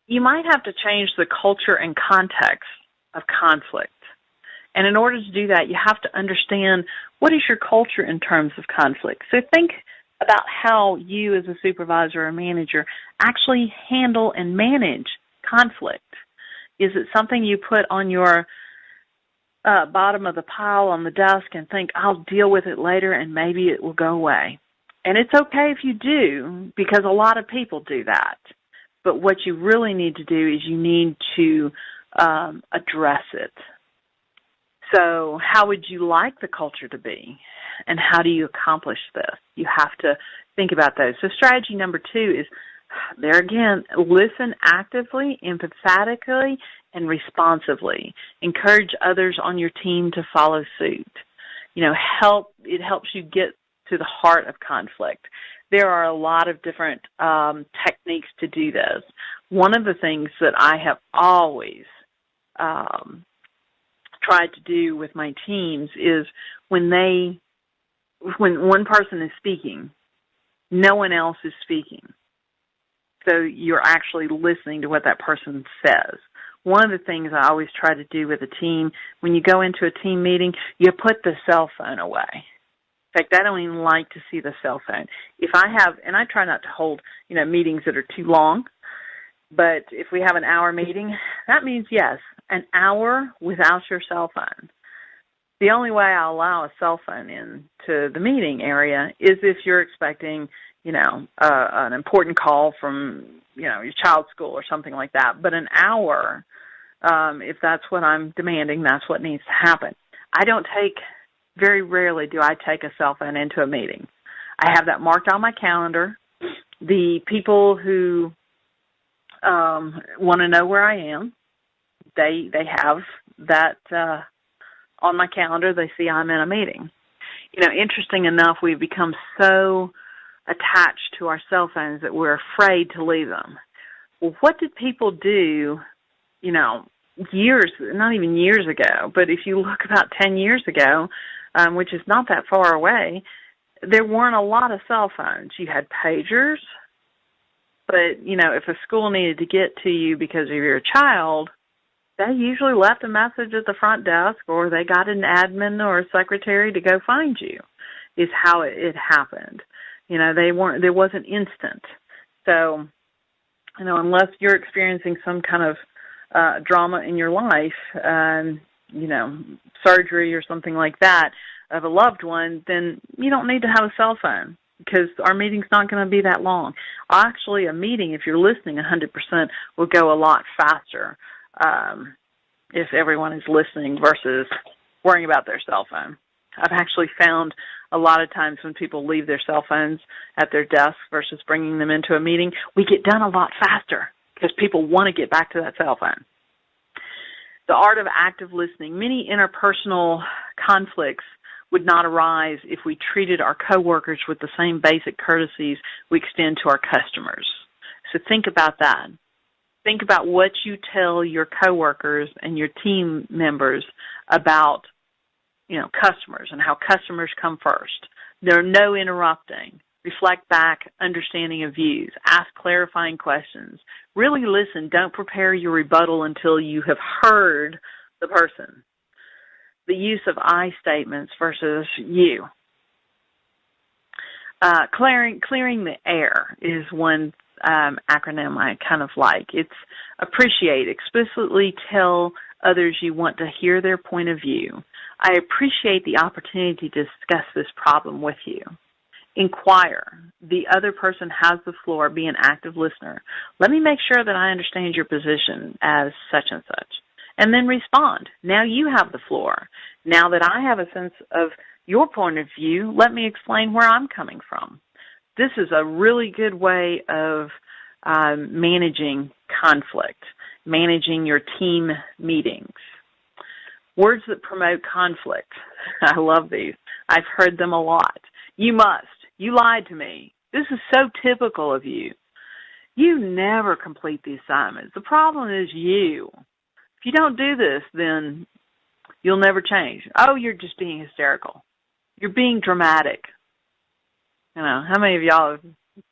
you might have to change the culture and context of conflict. And in order to do that, you have to understand what is your culture in terms of conflict. So think about how you as a supervisor or manager actually handle and manage conflict. Is it something you put on your bottom of the pile on the desk and think, I'll deal with it later and maybe it will go away? And it's okay if you do, because a lot of people do that. But what you really need to do is you need to address it. So how would you like the culture to be? And how do you accomplish this? You have to think about those. So strategy number 2 is, there again, listen actively, empathetically, and responsively. Encourage others on your team to follow suit. It helps you get to the heart of conflict. There are a lot of different techniques to do this. One of the things that I have always tried to do with my teams is when one person is speaking, no one else is speaking. So you're actually listening to what that person says. One of the things I always try to do with a team, when you go into a team meeting, you put the cell phone away. In fact, I don't even like to see the cell phone. And I try not to hold, meetings that are too long, but if we have an hour meeting, that means, yes, an hour without your cell phone. The only way I'll allow a cell phone into the meeting area is if you're expecting, an important call from, your child's school or something like that. But an hour, if that's what I'm demanding, that's what needs to happen. Very rarely do I take a cell phone into a meeting. I have that marked on my calendar. The people who want to know where I am, they have that on my calendar. They see I'm in a meeting. Interesting enough, we've become so attached to our cell phones that we're afraid to leave them. Well, what did people do, years, not even years ago, but if you look about 10 years ago, which is not that far away, there weren't a lot of cell phones. You had pagers, but, if a school needed to get to you because of your child, they usually left a message at the front desk, or they got an admin or a secretary to go find you, is how it happened. There wasn't instant. So, unless you're experiencing some kind of drama in your life, surgery or something like that of a loved one, then you don't need to have a cell phone, because our meeting's not going to be that long. Actually, a meeting, if you're listening 100%, will go a lot faster if everyone is listening versus worrying about their cell phone. I've actually found a lot of times when people leave their cell phones at their desk versus bringing them into a meeting, we get done a lot faster because people want to get back to that cell phone. The art of active listening. Many interpersonal conflicts would not arise if we treated our coworkers with the same basic courtesies we extend to our customers. So think about that. Think about what you tell your coworkers and your team members about, customers and how customers come first. There are no interrupting. Reflect back, understanding of views. Ask clarifying questions. Really listen. Don't prepare your rebuttal until you have heard the person. The use of I statements versus you. Clearing the air is one acronym I kind of like. It's appreciate. Explicitly tell others you want to hear their point of view. I appreciate the opportunity to discuss this problem with you. Inquire. The other person has the floor. Be an active listener. Let me make sure that I understand your position as such and such. And then respond. Now you have the floor. Now that I have a sense of your point of view, let me explain where I'm coming from. This is a really good way of managing conflict, managing your team meetings. Words that promote conflict. I love these. I've heard them a lot. You must. You lied to me. This is so typical of you. You never complete the assignments. The problem is you. If you don't do this, then you'll never change. Oh, you're just being hysterical. You're being dramatic. How many of y'all have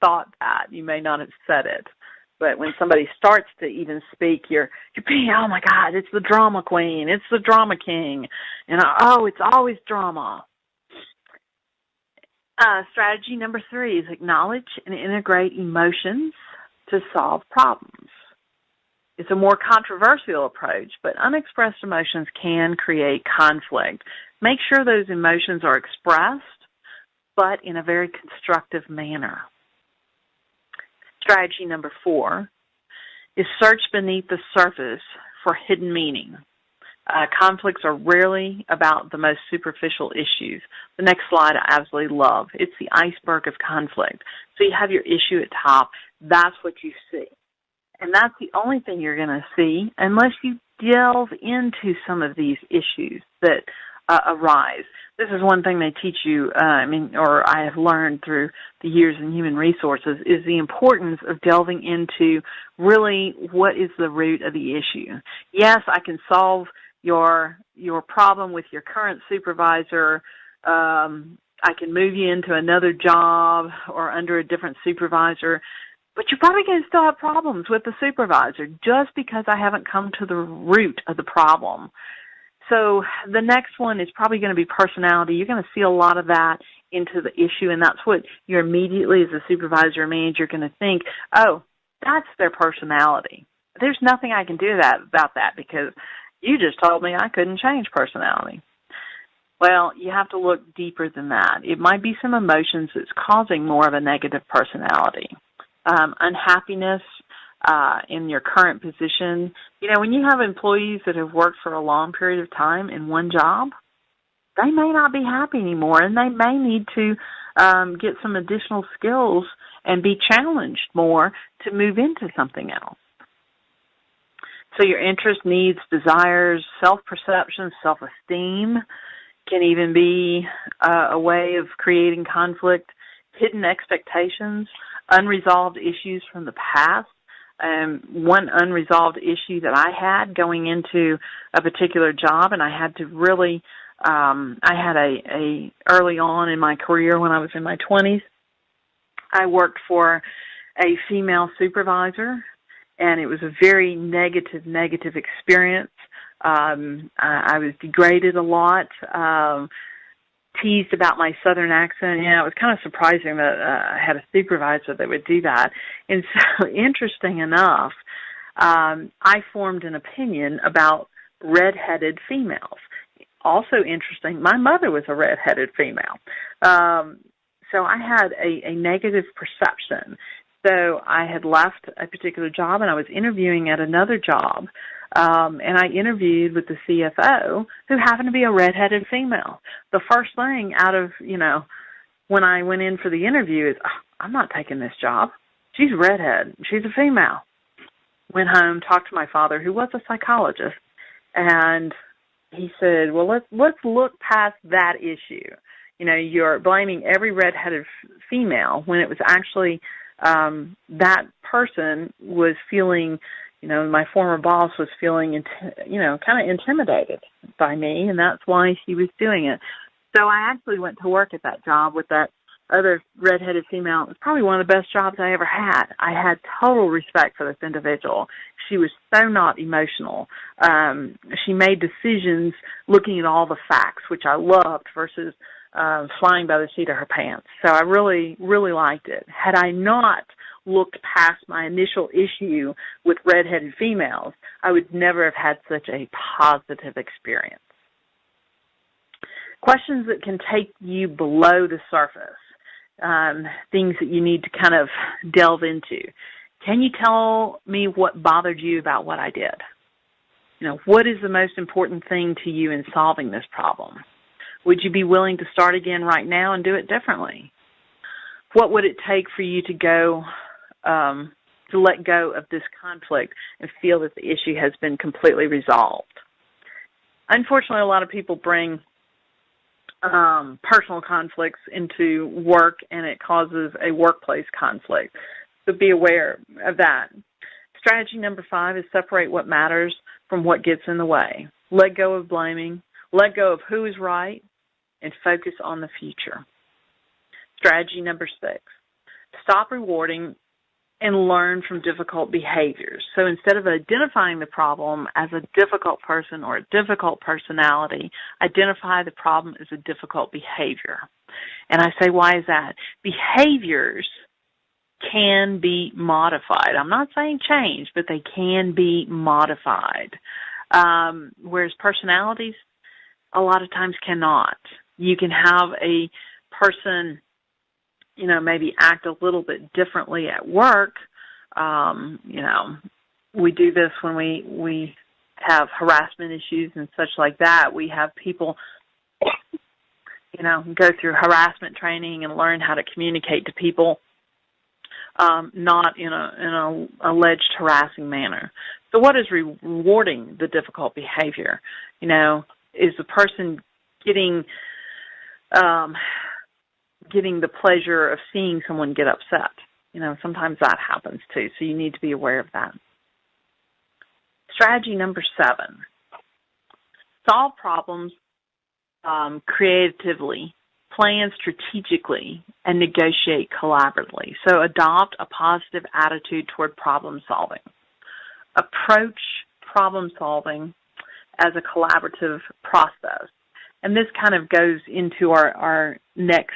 thought that? You may not have said it, But when somebody starts to even speak, you're being, oh my God, it's the drama queen, it's the drama king, and oh, it's always drama. Strategy number 3 is acknowledge and integrate emotions to solve problems. It's a more controversial approach, but unexpressed emotions can create conflict. Make sure those emotions are expressed, but in a very constructive manner. Strategy number 4 is search beneath the surface for hidden meaning. Conflicts are rarely about the most superficial issues. The next slide I absolutely love. It's the iceberg of conflict. So you have your issue at top. That's what you see. And that's the only thing you're going to see unless you delve into some of these issues that arise. This is one thing they teach you, or I have learned through the years in human resources, is the importance of delving into really what is the root of the issue. Yes, I can solve your problem with your current supervisor. I can move you into another job or under a different supervisor, but you're probably going to still have problems with the supervisor just because I haven't come to the root of the problem. So the next one is probably going to be personality. You're going to see a lot of that into the issue, and that's what you're immediately as a supervisor or manager going to think, oh, that's their personality. There's nothing I can do about that because you just told me I couldn't change personality. Well, you have to look deeper than that. It might be some emotions that's causing more of a negative personality. Unhappiness in your current position. You know, when you have employees that have worked for a long period of time in one job, they may not be happy anymore, and they may need to get some additional skills and be challenged more to move into something else. So your interests, needs, desires, self-perception, self-esteem can even be a way of creating conflict, hidden expectations, unresolved issues from the past. One unresolved issue that I had going into a particular job, and I had to really, I had a early on in my career when I was in my 20s, I worked for a female supervisor, and it was a very negative experience. I was degraded a lot, teased about my southern accent. Yeah, it was kind of surprising that I had a supervisor that would do that. And so, interesting enough, I formed an opinion about redheaded females. Also interesting, my mother was a redheaded female. So I had a negative perception. So I had left a particular job, and I was interviewing at another job. And I interviewed with the CFO, who happened to be a redheaded female. The first thing out of, when I went in for the interview is, oh, I'm not taking this job. She's a redhead. She's a female. Went home, talked to my father, who was a psychologist, and he said, well, let's look past that issue. You're blaming every redheaded female when it was actually that person was feeling, my former boss was feeling, kind of intimidated by me, and that's why she was doing it. So I actually went to work at that job with that other redheaded female. It was probably one of the best jobs I ever had. I had total respect for this individual. She was so not emotional. She made decisions looking at all the facts, which I loved, versus flying by the seat of her pants. So I really, really liked it. Had I not looked past my initial issue with redheaded females, I would never have had such a positive experience. Questions that can take you below the surface, things that you need to kind of delve into. Can you tell me what bothered you about what I did? What is the most important thing to you in solving this problem? Would you be willing to start again right now and do it differently? What would it take for you to let go of this conflict and feel that the issue has been completely resolved? Unfortunately, a lot of people bring personal conflicts into work, and it causes a workplace conflict. So be aware of that. Strategy number 5 is separate what matters from what gets in the way. Let go of blaming. Let go of who is right, and focus on the future. Strategy number 6, stop rewarding and learn from difficult behaviors. So instead of identifying the problem as a difficult person or a difficult personality, identify the problem as a difficult behavior. And I say, why is that? Behaviors can be modified. I'm not saying change, but they can be modified. Whereas personalities a lot of times cannot. You can have a person, maybe act a little bit differently at work. We do this when we have harassment issues and such like that. We have people, go through harassment training and learn how to communicate to people, not in an alleged harassing manner. So what is rewarding the difficult behavior? Is the person getting the pleasure of seeing someone get upset? Sometimes that happens too, so you need to be aware of that. Strategy number 7, solve problems creatively, plan strategically, and negotiate collaboratively. So adopt a positive attitude toward problem solving. Approach problem solving as a collaborative process. And this kind of goes into our next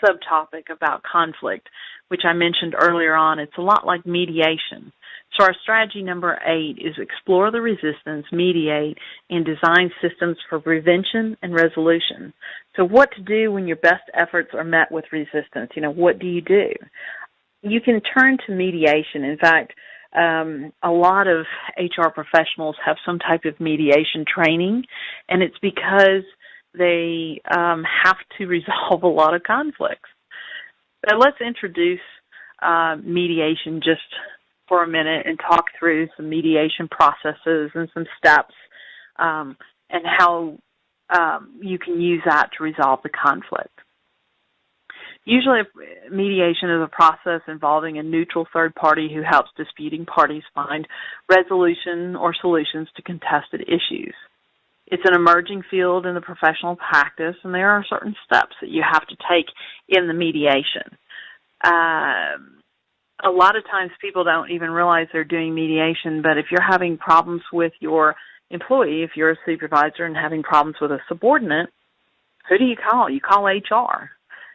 subtopic about conflict, which I mentioned earlier on. It's a lot like mediation. So our strategy number 8 is explore the resistance, mediate, and design systems for prevention and resolution. So what to do when your best efforts are met with resistance? What do? You can turn to mediation. In fact, a lot of HR professionals have some type of mediation training, and it's because they have to resolve a lot of conflicts. So let's introduce mediation just for a minute and talk through some mediation processes and some steps and how you can use that to resolve the conflict. Usually mediation is a process involving a neutral third party who helps disputing parties find resolution or solutions to contested issues. It's an emerging field in the professional practice, and there are certain steps that you have to take in the mediation. A lot of times people don't even realize they're doing mediation, but if you're having problems with your employee, if you're a supervisor and having problems with a subordinate, who do you call? You call HR.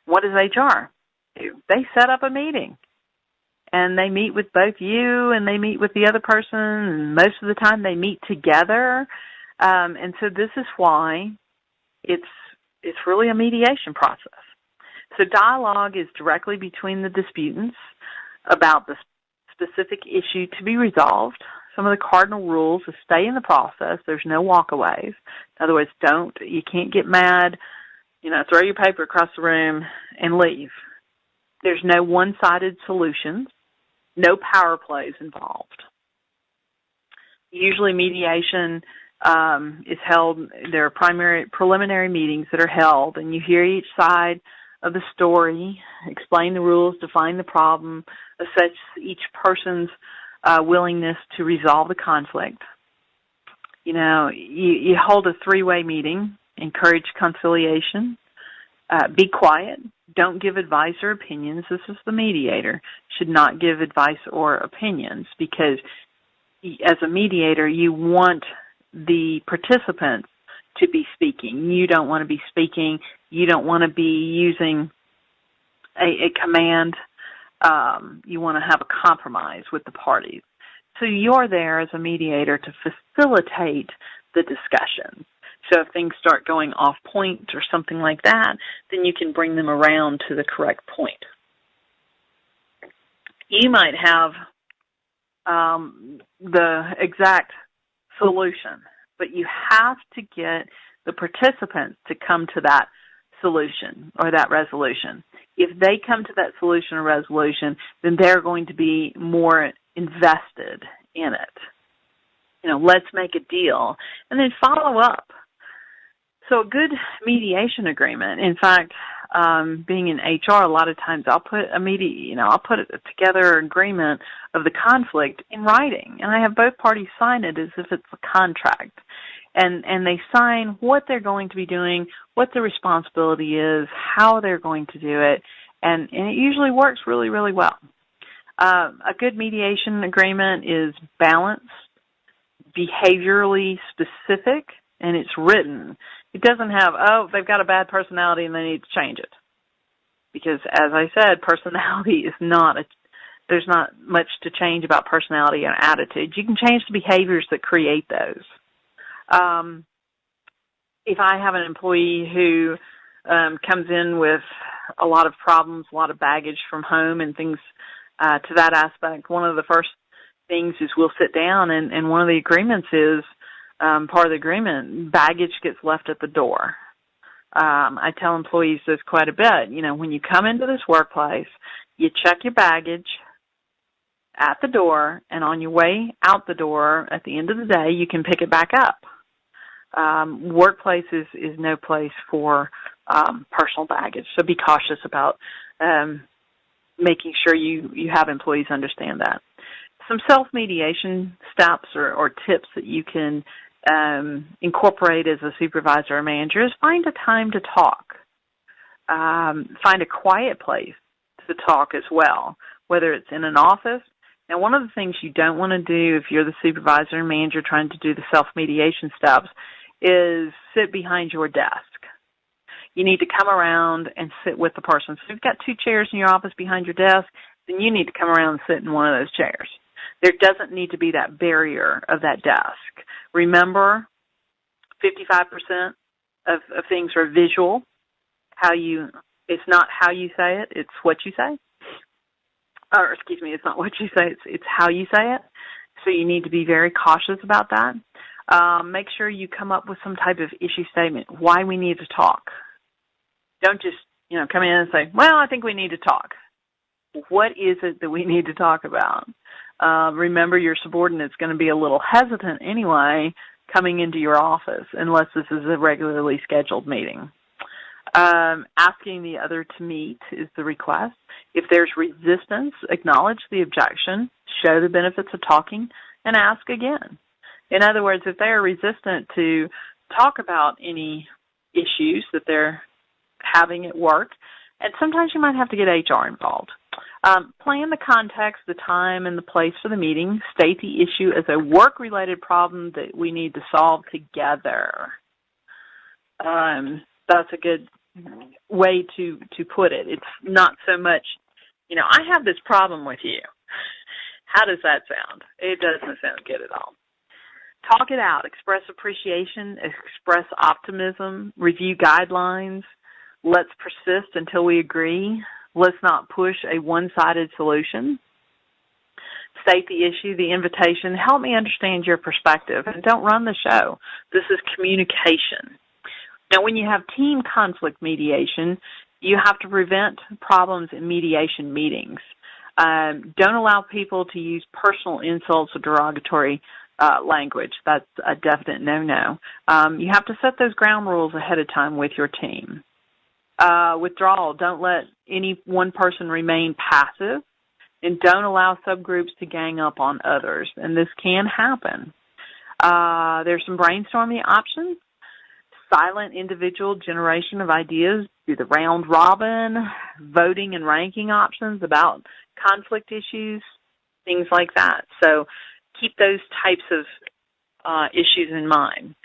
What is HR? They set up a meeting, and they meet with both you and they meet with the other person, and most of the time they meet together. And so this is why it's really a mediation process. So dialogue is directly between the disputants about the specific issue to be resolved. Some of the cardinal rules is stay in the process. There's no walkaways. In other words, you can't get mad, throw your paper across the room and leave. There's no one-sided solutions, no power plays involved. Usually mediation is held, there are preliminary meetings that are held, and you hear each side of the story, explain the rules, define the problem, assess each person's willingness to resolve the conflict. You hold a 3-way meeting, encourage conciliation, be quiet, don't give advice or opinions. This is the mediator, should not give advice or opinions, because as a mediator, you want the participants to be speaking. You don't want to be speaking. You don't want to be using a command. You want to have a compromise with the parties. So you're there as a mediator to facilitate the discussion. So if things start going off point or something like that, then you can bring them around to the correct point. You might have the exact solution, but you have to get the participants to come to that solution or that resolution. If they come to that solution or resolution, then they're going to be more invested in it. Let's make a deal, and then follow up. So a good mediation agreement, in fact, being in HR, a lot of times I'll put I'll put it together an agreement of the conflict in writing, and I have both parties sign it as if it's a contract. And they sign what they're going to be doing, what the responsibility is, how they're going to do it, and it usually works really, really well. A good mediation agreement is balanced, behaviorally specific, and it's written. It doesn't have, oh, they've got a bad personality and they need to change it. Because, as I said, personality is there's not much to change about personality and attitude. You can change the behaviors that create those. If I have an employee who comes in with a lot of problems, a lot of baggage from home and things to that aspect, one of the first things is we'll sit down, and one of the agreements is, part of the agreement, baggage gets left at the door. I tell employees this quite a bit. You know, when you come into this workplace, you check your baggage at the door, and on your way out the door, at the end of the day, you can pick it back up. Workplace is no place for personal baggage, so be cautious about making sure you have employees understand that. Some self-mediation steps or tips that you can incorporate as a supervisor or manager is find a time to talk. Find a quiet place to talk as well, whether it's in an office. Now, one of the things you don't want to do if you're the supervisor or manager trying to do the self-mediation steps is sit behind your desk. You need to come around and sit with the person. So if you've got 2 chairs in your office behind your desk, then you need to come around and sit in one of those chairs. There doesn't need to be that barrier of that desk. Remember, 55% of things are visual. It's not how you say it, it's what you say. Or, excuse me, it's not what you say, it's how you say it. So you need to be very cautious about that. Make sure you come up with some type of issue statement, why we need to talk. Don't just, come in and say, well, I think we need to talk. What is it that we need to talk about? Remember, your subordinate's going to be a little hesitant anyway coming into your office unless this is a regularly scheduled meeting. Asking the other to meet is the request. If there's resistance, acknowledge the objection, show the benefits of talking, and ask again. In other words, if they are resistant to talk about any issues that they're having at work, and sometimes you might have to get HR involved. Plan the context, the time, and the place for the meeting. State the issue as a work-related problem that we need to solve together. That's a good way to put it. It's not so much, I have this problem with you. How does that sound? It doesn't sound good at all. Talk it out. Express appreciation. Express optimism. Review guidelines. Let's persist until we agree. Let's not push a one-sided solution. State the issue, the invitation. Help me understand your perspective, and don't run the show. This is communication. Now, when you have team conflict mediation, you have to prevent problems in mediation meetings. Don't allow people to use personal insults or derogatory language. That's a definite no-no. You have to set those ground rules ahead of time with your team. Withdrawal. Don't let any one person remain passive, and don't allow subgroups to gang up on others. And this can happen. There's some brainstorming options. Silent individual generation of ideas, do the round robin, voting and ranking options about conflict issues, things like that. So keep those types of issues in mind.